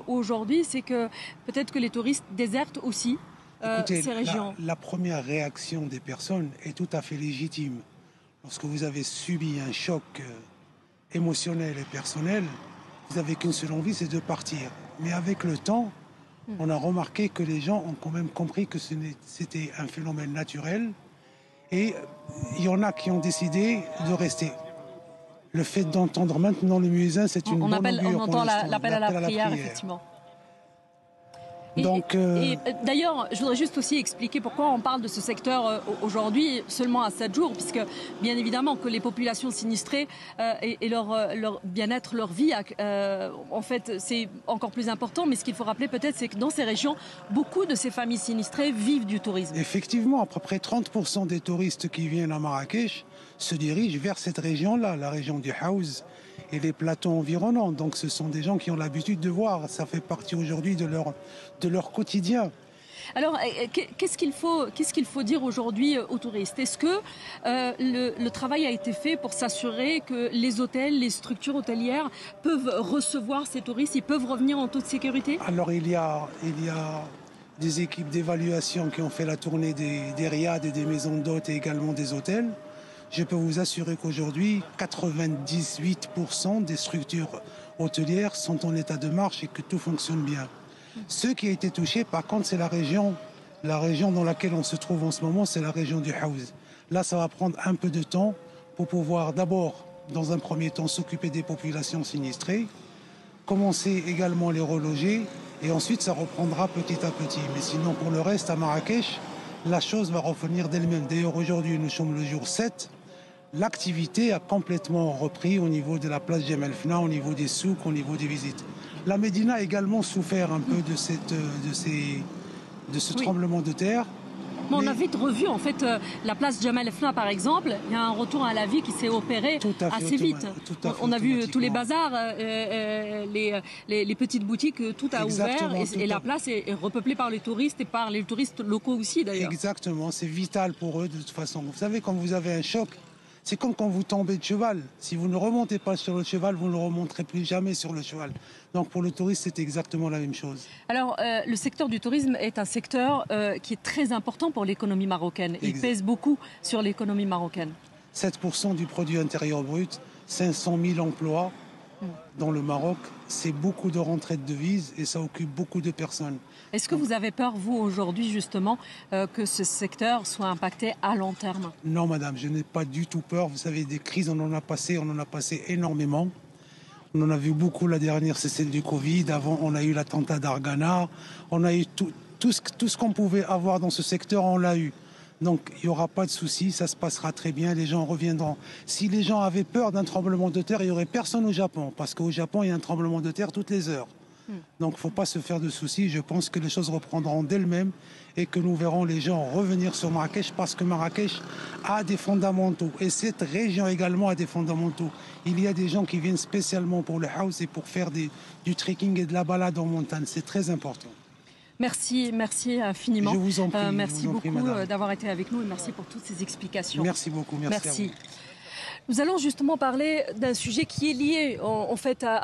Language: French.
Aujourd'hui, c'est que peut-être que les touristes désertent aussi Écoutez, ces régions. la première réaction des personnes est tout à fait légitime. Lorsque vous avez subi un choc émotionnel et personnel, vous n'avez qu'une seule envie, c'est de partir. Mais avec le temps, on a remarqué que les gens ont quand même compris que c'était un phénomène naturel. Et il y en a qui ont décidé de rester. Le fait d'entendre maintenant le muezzin, c'est une bonne augure. On entend l'appel à la prière, effectivement. Donc, et d'ailleurs, je voudrais juste aussi expliquer pourquoi on parle de ce secteur aujourd'hui seulement à 7 jours, puisque bien évidemment que les populations sinistrées et leur bien-être, leur vie, en fait, c'est encore plus important. Mais ce qu'il faut rappeler peut-être, c'est que dans ces régions, beaucoup de ces familles sinistrées vivent du tourisme. Effectivement, à peu près 30% des touristes qui viennent à Marrakech se dirigent vers cette région-là, la région du Haouz et les plateaux environnants. Donc ce sont des gens qui ont l'habitude de voir. Ça fait partie aujourd'hui de leur quotidien. Alors, qu'est-ce qu'il faut dire aujourd'hui aux touristes? Est-ce que le travail a été fait pour s'assurer que les hôtels, les structures hôtelières peuvent recevoir ces touristes, ils peuvent revenir en toute sécurité? Alors il y a des équipes d'évaluation qui ont fait la tournée des riads et des maisons d'hôtes et également des hôtels. Je peux vous assurer qu'aujourd'hui, 98% des structures hôtelières sont en état de marche et que tout fonctionne bien. Ce qui a été touché, par contre, c'est la région dans laquelle on se trouve en ce moment, c'est la région du Haouz. Là, ça va prendre un peu de temps pour pouvoir d'abord, dans un premier temps, s'occuper des populations sinistrées, commencer également les reloger, et ensuite ça reprendra petit à petit. Mais sinon, pour le reste, à Marrakech, la chose va revenir d'elle-même. D'ailleurs, aujourd'hui, nous sommes le jour 7. L'activité a complètement repris au niveau de la place Jemaa el-Fna, au niveau des souks, au niveau des visites. La Médina a également souffert un peu de ce tremblement de terre. Mais on a vite revu en fait la place Jemaa el-Fna par exemple, il y a un retour à la vie qui s'est opéré assez vite. On a vu tous les bazars, les petites boutiques, tout a ouvert et la place est repeuplée par les touristes et par les touristes locaux aussi d'ailleurs. Exactement, c'est vital pour eux de toute façon. Vous savez, quand vous avez un choc, c'est comme quand vous tombez de cheval. Si vous ne remontez pas sur le cheval, vous ne remonterez plus jamais sur le cheval. Donc pour le tourisme, c'est exactement la même chose. Alors le secteur du tourisme est un secteur qui est très important pour l'économie marocaine. Il pèse beaucoup sur l'économie marocaine. 7% du produit intérieur brut, 500 000 emplois dans le Maroc, c'est beaucoup de rentrées de devises et ça occupe beaucoup de personnes. Est-ce que vous avez peur, vous, aujourd'hui, justement, que ce secteur soit impacté à long terme? Non, madame, je n'ai pas du tout peur. Vous savez, des crises, on en a passé énormément. On en a vu beaucoup, la dernière, c'est celle du Covid. Avant, on a eu l'attentat d'Argana. On a eu tout ce qu'on pouvait avoir dans ce secteur, on l'a eu. Donc, il n'y aura pas de souci, ça se passera très bien, les gens reviendront. Si les gens avaient peur d'un tremblement de terre, il n'y aurait personne au Japon, parce qu'au Japon, il y a un tremblement de terre toutes les heures. Donc, il ne faut pas se faire de soucis. Je pense que les choses reprendront d'elles-mêmes et que nous verrons les gens revenir sur Marrakech, parce que Marrakech a des fondamentaux. Et cette région également a des fondamentaux. Il y a des gens qui viennent spécialement pour le house et pour faire du trekking et de la balade en montagne. C'est très important. Merci infiniment. Je vous en prie. Merci beaucoup d'avoir été avec nous et merci pour toutes ces explications. Merci beaucoup. Merci. À vous. Nous allons justement parler d'un sujet qui est lié en fait à